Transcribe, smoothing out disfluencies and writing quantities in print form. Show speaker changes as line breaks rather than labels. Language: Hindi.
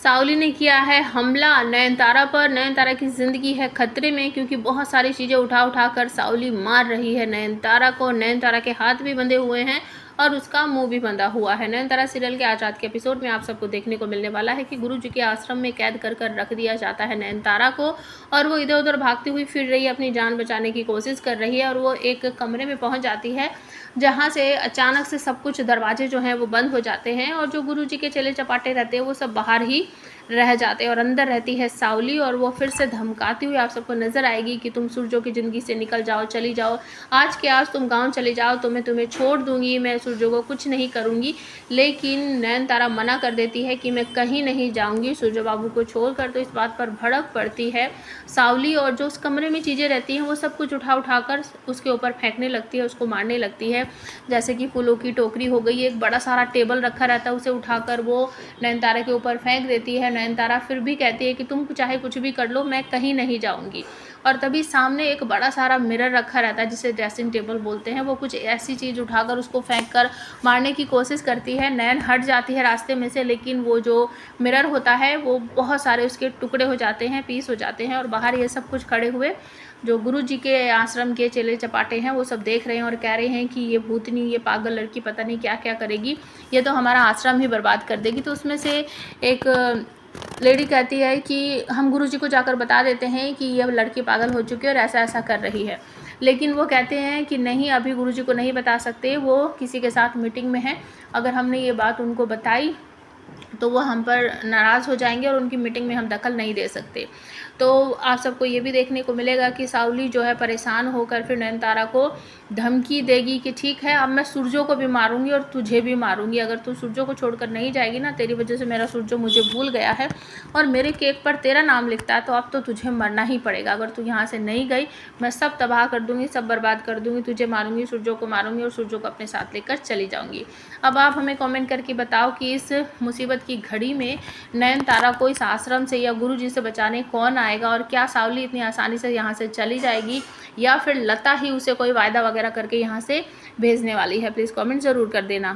सावली ने किया है हमला नयनतारा पर। नयनतारा की ज़िंदगी है खतरे में, क्योंकि बहुत सारी चीज़ें उठा कर सावली मार रही है नयनतारा को। नयनतारा के हाथ भी बंधे हुए हैं और उसका मुंह भी बंधा हुआ है। नयनतारा सीरियल के आज रात के एपिसोड में आप सबको देखने को मिलने वाला है कि गुरुजी के आश्रम में कैद कर रख दिया जाता है नयनतारा को, और वो इधर उधर भागती हुई फिर रही है, अपनी जान बचाने की कोशिश कर रही है। और वो एक कमरे में पहुंच जाती है जहाँ से अचानक से सब कुछ दरवाजे जो हैं वो बंद हो जाते हैं, और जो गुरुजी के चेले चपाटे रहते हैं वो सब बाहर ही रह जाते हैं, और अंदर रहती है सावली, और वो फिर से धमकाती हुई आप सबको नजर आएगी कि तुम सूरजों की ज़िंदगी से निकल जाओ, चली जाओ, आज के आज तुम गांव चले जाओ, तो मैं तुम्हें छोड़ दूंगी, मैं सूरजों को कुछ नहीं करूंगी। लेकिन नयनतारा मना कर देती है कि मैं कहीं नहीं जाऊंगी सूरजो बाबू को छोड़कर। तो इस बात पर भड़क पड़ती है सावली, और जो उस कमरे में चीज़ें रहती हैं वो सब कुछ उठा कर उसके ऊपर फेंकने लगती है, उसको मारने लगती है। जैसे कि फूलों की टोकरी हो गई, एक बड़ा सारा टेबल रखा रहता है, उसे उठाकर वो नयनतारा के ऊपर फेंक देती है। नयनतारा फिर भी कहती है कि तुम चाहे कुछ भी कर लो, मैं कहीं नहीं जाऊंगी। और तभी सामने एक बड़ा सारा मिरर रखा रहता है, जिसे ड्रेसिंग टेबल बोलते हैं। वो कुछ ऐसी चीज़ उठाकर उसको फेंक कर मारने की कोशिश करती है। नयन हट जाती है रास्ते में से, लेकिन वो जो मिरर होता है वो बहुत सारे उसके टुकड़े हो जाते हैं, पीस हो जाते हैं, और बाहर ये सब कुछ खड़े हुए जो गुरुजी के आश्रम के चेले चपाटे हैं वो सब देख रहे हैं और कह रहे हैं कि ये भूतनी, ये पागल लड़की पता नहीं क्या क्या करेगी, ये तो हमारा आश्रम ही बर्बाद कर देगी। तो उसमें से एक लेडी कहती है कि हम गुरुजी को जाकर बता देते हैं कि यह लड़की पागल हो चुकी है और ऐसा ऐसा कर रही है। लेकिन वो कहते हैं कि नहीं, अभी गुरुजी को नहीं बता सकते, वो किसी के साथ मीटिंग में है। अगर हमने ये बात उनको बताई तो वो हम पर नाराज़ हो जाएंगे और उनकी मीटिंग में हम दखल नहीं दे सकते। तो आप सबको ये भी देखने को मिलेगा कि सावली जो है परेशान होकर फिर नयनतारा को धमकी देगी कि ठीक है, अब मैं सूरजों को भी मारूंगी और तुझे भी मारूंगी, अगर तू सूरजों को छोड़कर नहीं जाएगी ना, तेरी वजह से मेरा सूरजो मुझे भूल गया है और मेरे केक पर तेरा नाम लिखता है, तो अब तो तुझे मरना ही पड़ेगा। अगर तू यहाँ से नहीं गई, मैं सब तबाह कर दूंगी, सब बर्बाद कर दूंगी, तुझे मारूंगी, सूरजों को मारूंगी और सूरजों को अपने साथ लेकर चली जाऊंगी। अब आप हमें कमेंट करके बताओ कि इस मुसीबत की घड़ी में नयनतारा को इस आश्रम से या गुरुजी से बचाने कौन आएगा, और क्या सावली इतनी आसानी से यहाँ से चली जाएगी या फिर लता ही उसे कोई वायदा वगैरह करके यहाँ से भेजने वाली है। प्लीज़ कमेंट ज़रूर कर देना।